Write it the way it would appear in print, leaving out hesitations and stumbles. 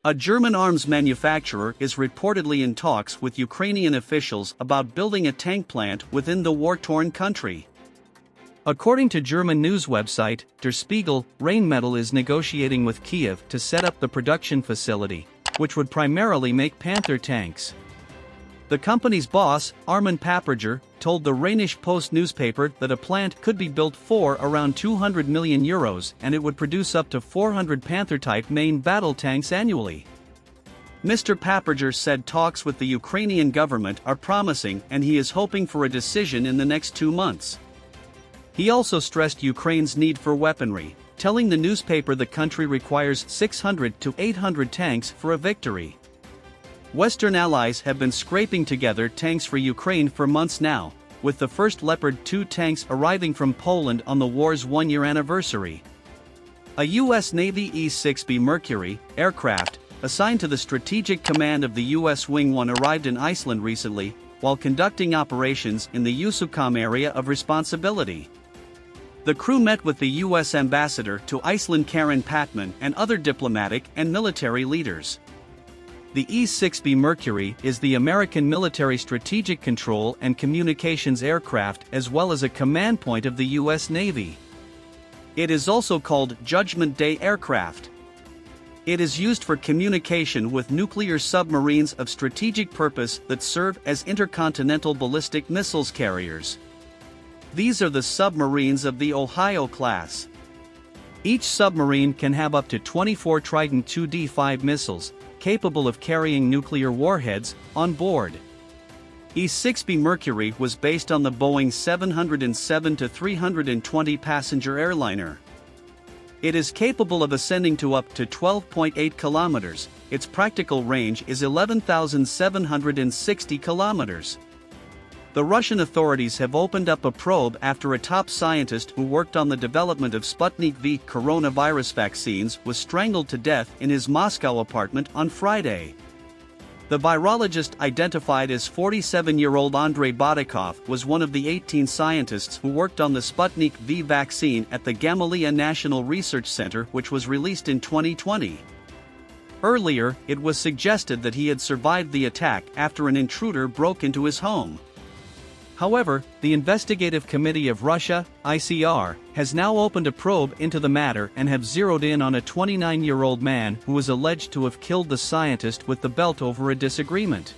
A German arms manufacturer is reportedly in talks with Ukrainian officials about building a tank plant within the war-torn country. According to German news website Der Spiegel, Rheinmetall is negotiating with Kiev to set up the production facility, which would primarily make Panther tanks. The company's boss, Armin Papperger, told the Rheinische Post newspaper that a plant could be built for around €200 million and it would produce up to 400 Panther-type main battle tanks annually. Mr. Papperger said talks with the Ukrainian government are promising and he is hoping for a decision in the next 2 months. He also stressed Ukraine's need for weaponry, telling the newspaper the country requires 600 to 800 tanks for a victory. Western allies have been scraping together tanks for Ukraine for months now, with the first Leopard 2 tanks arriving from Poland on the war's one-year anniversary. A US Navy E-6B Mercury aircraft, assigned to the Strategic Command of the US Wing 1, arrived in Iceland recently, while conducting operations in the USEUCOM area of responsibility. The crew met with the US ambassador to Iceland Carrin Patman and other diplomatic and military leaders. The E-6B Mercury is the American military strategic control and communications aircraft as well as a command point of the US Navy. It is also called Judgment Day aircraft. It is used for communication with nuclear submarines of strategic purpose that serve as intercontinental ballistic missiles carriers. These are the submarines of the Ohio class. Each submarine can have up to 24 Trident 2D5 missiles, capable of carrying nuclear warheads, on board. E-6B Mercury was based on the Boeing 707-320 passenger airliner. It is capable of ascending to up to 12.8 kilometers. Its practical range is 11,760 kilometers. The Russian authorities have opened up a probe after a top scientist who worked on the development of Sputnik V coronavirus vaccines was strangled to death in his Moscow apartment on Friday. The virologist, identified as 47-year-old Andrei Bodykov, was one of the 18 scientists who worked on the Sputnik V vaccine at the Gamaleya National Research Center, which was released in 2020. Earlier, it was suggested that he had survived the attack after an intruder broke into his home. However, the Investigative Committee of Russia, ICR, has now opened a probe into the matter and have zeroed in on a 29-year-old man who is alleged to have killed the scientist with the belt over a disagreement.